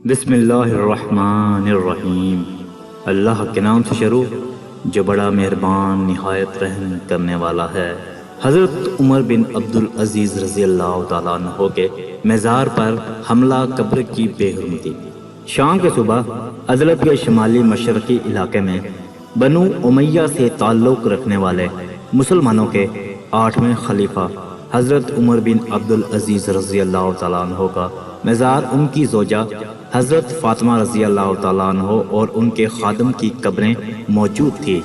بسم اللہ الرحمن الرحیم۔ اللہ کے نام سے شروع جو بڑا مہربان نہایت رحم کرنے والا ہے۔ حضرت عمر بن عبدالعزیز رضی اللہ تعالیٰ عنہ کے مزار پر حملہ قبر کی بے حرمتی۔ شام کے صبح عدلت کے شمالی مشرقی علاقے میں بنو امیہ سے تعلق رکھنے والے مسلمانوں کے 8ویں خلیفہ حضرت عمر بن عبدالعزیز رضی اللہ تعالیٰ عنہ کا مزار، ان کی زوجہ حضرت فاطمہ رضی اللہ تعالیٰ عنہ اور ان کے خادم کی قبریں موجود تھی،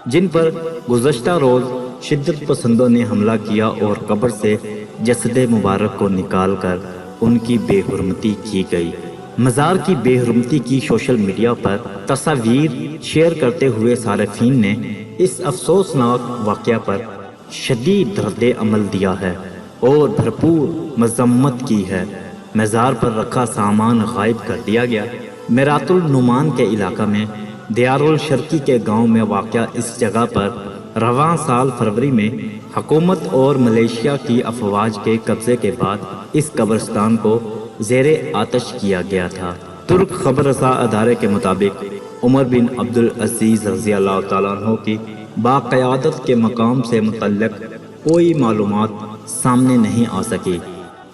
جن پر گزشتہ روز شدت پسندوں نے حملہ کیا اور قبر سے جسد مبارک کو نکال کر ان کی بے حرمتی کی گئی۔ مزار کی بے حرمتی کی سوشل میڈیا پر تصاویر شیئر کرتے ہوئے صارفین نے اس افسوسناک واقعہ پر شدید رد عمل دیا ہے اور بھرپور مذمت کی ہے۔ مزار پر رکھا سامان غائب کر دیا گیا۔ میرات النعمان کے علاقہ میں دیار الشرقی کے گاؤں میں واقع اس جگہ پر رواں سال فروری میں حکومت اور ملیشیا کی افواج کے قبضے کے بعد اس قبرستان کو زیر آتش کیا گیا تھا۔ ترک خبر رساں ادارے کے مطابق عمر بن عبدالعزیز رضی اللہ تعالیٰ عنہ کی باقیادت کے مقام سے متعلق کوئی معلومات سامنے نہیں آ سکی۔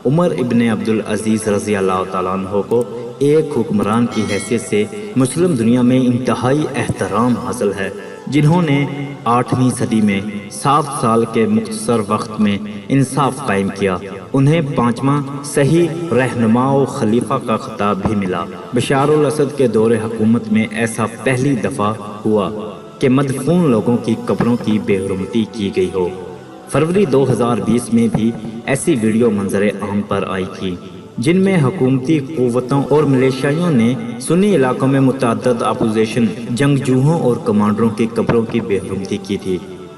عمر ابن عبدالعزیز رضی اللہ تعالیٰ عنہ کو ایک حکمران کی حیثیت سے مسلم دنیا میں انتہائی احترام حاصل ہے، جنہوں نے 8ویں صدی میں 7 سال کے مختصر وقت میں انصاف قائم کیا۔ انہیں 5واں صحیح رہنما و خلیفہ کا خطاب بھی ملا۔ بشار الاسد کے دور حکومت میں ایسا پہلی دفعہ ہوا کہ مدفون لوگوں کی قبروں کی بے حرمتی کی گئی ہو۔ فروری 2020 میں بھی ایسی ویڈیو منظر عام پر آئی تھی، جن میں حکومتی قوتوں اور ملیشیائیوں نے سنی علاقوں میں متعدد اپوزیشن جنگجوؤں اور کمانڈروں کی قبروں کی بے حرمتی کی تھی۔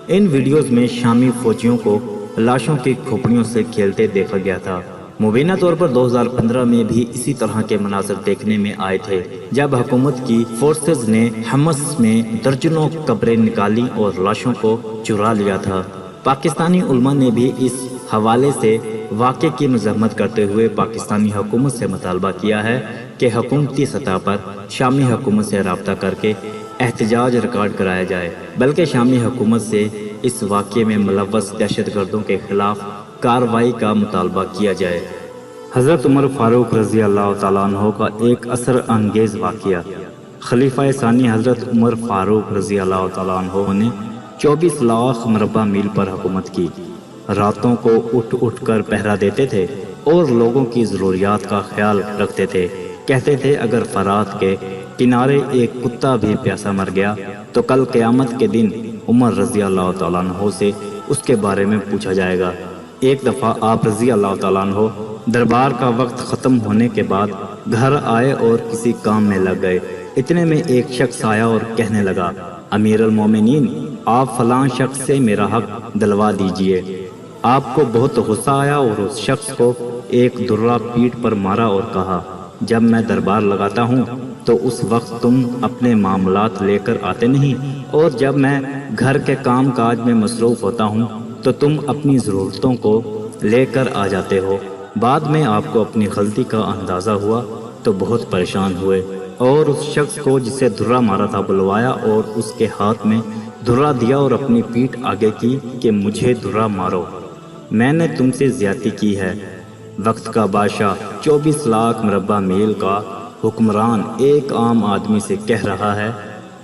ان ویڈیوز میں شامی فوجیوں کو لاشوں کی کھوپڑیوں سے کھیلتے دیکھا گیا تھا۔ مبینہ طور پر 2015 میں بھی اسی طرح کے مناظر دیکھنے میں آئے تھے، جب حکومت کی فورسز نے حمص میں درجنوں قبریں نکالی اور لاشوں کو چرا لیا تھا۔ پاکستانی علماء نے بھی اس حوالے سے واقعے کی مذمت کرتے ہوئے پاکستانی حکومت سے مطالبہ کیا ہے کہ حکومتی سطح پر شامی حکومت سے رابطہ کر کے احتجاج ریکارڈ کرایا جائے، بلکہ شامی حکومت سے اس واقعے میں ملوث دہشت گردوں کے خلاف کارروائی کا مطالبہ کیا جائے۔ حضرت عمر فاروق رضی اللہ تعالیٰ عنہ کا ایک اثر انگیز واقعہ۔ خلیفہ ثانی حضرت عمر فاروق رضی اللہ تعالیٰ عنہ نے 24 لاکھ مربع میل پر حکومت کی۔ راتوں کو اٹھ اٹھ کر پہرا دیتے تھے اور لوگوں کی ضروریات کا خیال رکھتے تھے۔ کہتے تھے اگر فرات کے کنارے ایک کتا بھی پیاسا مر گیا تو کل قیامت کے دن عمر رضی اللہ تعالیٰ عنہ سے اس کے بارے میں پوچھا جائے گا۔ ایک دفعہ آپ رضی اللہ تعالیٰ عنہ دربار کا وقت ختم ہونے کے بعد گھر آئے اور کسی کام میں لگ گئے۔ اتنے میں ایک شخص آیا اور کہنے لگا، امیر المومنین، آپ فلاں شخص سے میرا حق دلوا دیجئے۔ آپ کو بہت غصہ آیا اور اس شخص کو ایک درہ پیٹھ پر مارا اور کہا، جب میں دربار لگاتا ہوں تو اس وقت تم اپنے معاملات لے کر آتے نہیں، اور جب میں گھر کے کام کاج میں مصروف ہوتا ہوں تو تم اپنی ضرورتوں کو لے کر آ جاتے ہو۔ بعد میں آپ کو اپنی غلطی کا اندازہ ہوا تو بہت پریشان ہوئے اور اس شخص کو جسے درہ مارا تھا بلوایا اور اس کے ہاتھ میں درہ دیا اور اپنی پیٹھ آگے کی کہ مجھے درہ مارو، میں نے تم سے زیادتی کی ہے۔ وقت کا بادشاہ 24 لاکھ مربع میل کا حکمران ایک عام آدمی سے کہہ رہا ہے،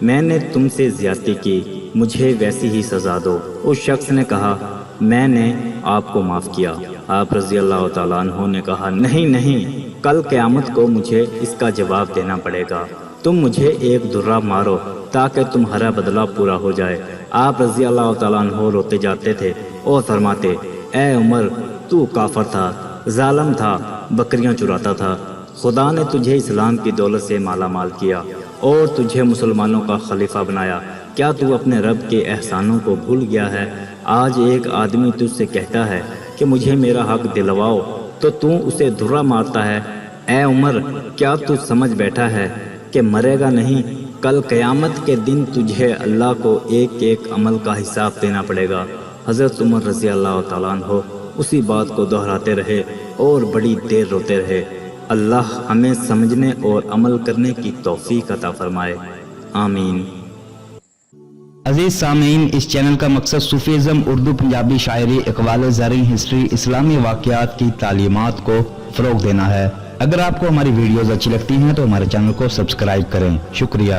میں نے تم سے زیادتی کی، مجھے ویسی ہی سزا دو۔ اس شخص نے کہا، میں نے آپ کو معاف کیا۔ آپ رضی اللہ تعالیٰ عنہ نے کہا، نہیں نہیں، کل قیامت کو مجھے اس کا جواب دینا پڑے گا۔ تم مجھے ایک درہ مارو تاکہ تمہارا بدلہ پورا ہو جائے۔ آپ رضی اللہ تعالیٰ عنہ روتے جاتے تھے اور فرماتے، اے عمر، تو کافر تھا، ظالم تھا، بکریاں چراتا تھا۔ خدا نے تجھے اسلام کی دولت سے مالا مال کیا اور تجھے مسلمانوں کا خلیفہ بنایا۔ کیا تو اپنے رب کے احسانوں کو بھول گیا ہے؟ آج ایک آدمی تجھ سے کہتا ہے کہ مجھے میرا حق دلواؤ تو اسے درہ مارتا ہے۔ اے عمر، کیا تو سمجھ بیٹھا ہے کہ مرے گا نہیں؟ کل قیامت کے دن تجھے اللہ کو ایک ایک عمل کا حساب دینا پڑے گا۔ حضرت عمر رضی اللہ تعالیٰ عنہ اسی بات کو دہراتے رہے اور بڑی دیر روتے رہے۔ اللہ ہمیں سمجھنے اور عمل کرنے کی توفیق عطا فرمائے، آمین۔ عزیز سامعین، اس چینل کا مقصد صوفیزم، اردو پنجابی شاعری، اقوال زرعی، ہسٹری، اسلامی واقعات کی تعلیمات کو فروغ دینا ہے۔ اگر آپ کو ہماری ویڈیوز اچھی لگتی ہیں تو ہمارے چینل کو سبسکرائب کریں۔ شکریہ۔